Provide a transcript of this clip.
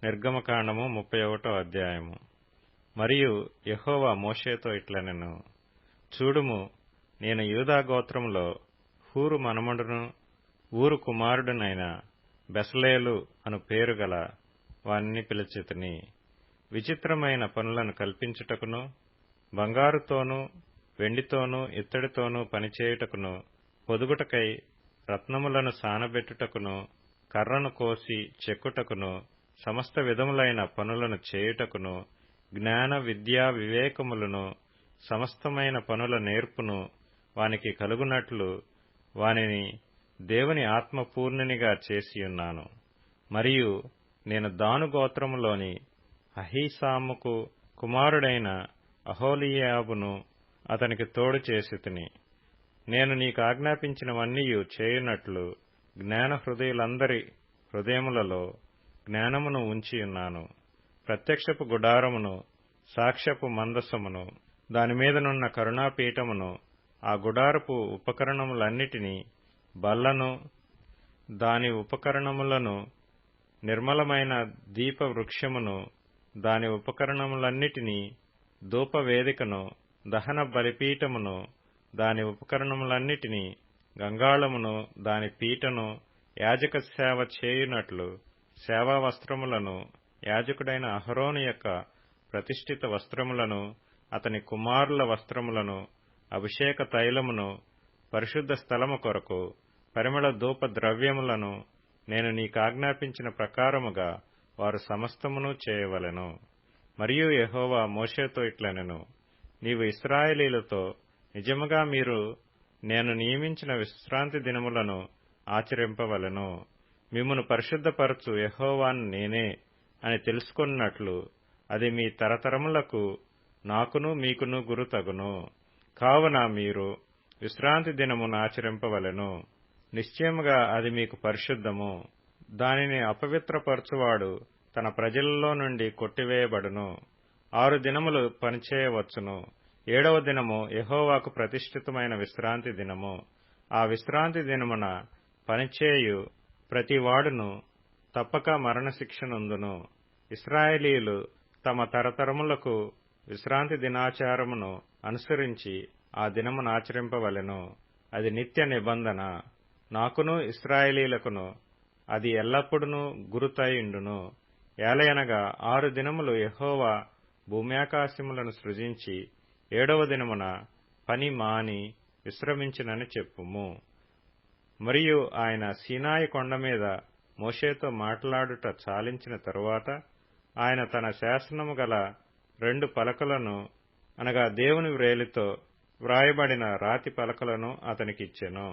నిర్గమకాండము 31వ అధ్యాయము. మరియు యెహోవా మోషేతో ఇట్లనెను, చూడుము, నేను యూదా గోత్రములో హూరు మనుమడును ఊరు కుమారుడునైన బెసలేలు అను పేరు గల వానిని పిలిచితిని. విచిత్రమైన పనులను కల్పించుటకును, బంగారుతోనూ వెండితోనూ ఇత్తడితోనూ పనిచేయుటకును, పొదుగుటకై రత్నములను సానబెట్టుటకును, కర్రను కోసి చెక్కుటకును, సమస్త విధములైన పనులను చేయుటకును, జ్ఞాన విద్యా వివేకములను సమస్తమైన పనుల నేర్పును వానికి కలుగునట్లు వానిని దేవుని ఆత్మపూర్ణునిగా చేసియున్నాను. మరియు నేను దాను గోత్రములోని అహీసాముకు కుమారుడైన అహోలీయాబును అతనికి తోడు చేసితిని. నేను నీకాజ్ఞాపించినవన్నీయు చేయునట్లు జ్ఞాన హృదయులందరి హృదయములలో జ్ఞానమును ఉంచియున్నాను. ప్రత్యక్షపు గుడారమును, సాక్ష్యపు మందసమును, దానిమీదనున్న కరుణాపీఠమును, ఆ గుడారపు ఉపకరణములన్నిటినీ, బల్లను, దాని ఉపకరణములను, నిర్మలమైన దీపవృక్షమును, దాని ఉపకరణములన్నిటినీ, ధూపవేదికను, దహన బలిపీఠమును, దాని ఉపకరణములన్నిటినీ, గంగాళమును, దాని పీటను, యాజక సేవ చేయునట్లు సేవా వస్త్రములను, యాజకుడైన అహరోను యొక్క ప్రతిష్ఠిత వస్త్రములను, అతని కుమారుల వస్త్రములను, అభిషేక తైలమును, పరిశుద్ధ స్థలము కొరకు పరిమళ ధూప ద్రవ్యములను నేను నీకాజ్ఞాపించిన ప్రకారముగా వారు సమస్తమును చేయవలెను. మరియు యెహోవా మోషేతో ఇట్లనెను, నీవు ఇశ్రాయేలీయులతో నిజముగా మీరు నేను నియమించిన విశ్రాంతి దినములను ఆచరింపవలెను. మిమ్మును పరిశుద్ధపరచు యెహోవాను నేనే అని తెలుసుకొన్నట్లు అది మీ తరతరములకు నాకును మీకును గురుతగును. కావున మీరు విశ్రాంతి దినమును ఆచరింపవలెను. నిశ్చయముగా అది మీకు పరిశుద్ధము. దానిని అపవిత్రపరచువాడు తన ప్రజలలో నుండి కొట్టివేయబడును. 6 దినములు పనిచేయవచ్చును. 7వ దినము యెహోవాకు ప్రతిష్ఠితమైన విశ్రాంతి దినము. ఆ విశ్రాంతి దినమున పనిచేయు ప్రతివాడును తప్పక మరణశిక్ష నొందును. ఇశ్రాయేలీయులు తమ తరతరములకు విశ్రాంతి దినాచారమును అనుసరించి ఆ దినమునాచరింపవలెను. అది నిత్య నిబంధన. నాకును ఇశ్రాయేలీయులకును అది ఎల్లప్పుడూ గురుతయుండును. ఏలయనగా 6 దినములు యెహోవా భూమ్యాకాశములను సృజించి 7వ దినమున పని మాని విశ్రమించినని చెప్పుము. మరియు ఆయన సీనాయి కొండ మీద మోషేతో మాట్లాడుట చాలించిన తరువాత ఆయన తన శాసనము గల 2 పలకలను, అనగా దేవుని వ్రేలితో వ్రాయబడిన రాతి పలకలను అతనికిచ్చెను.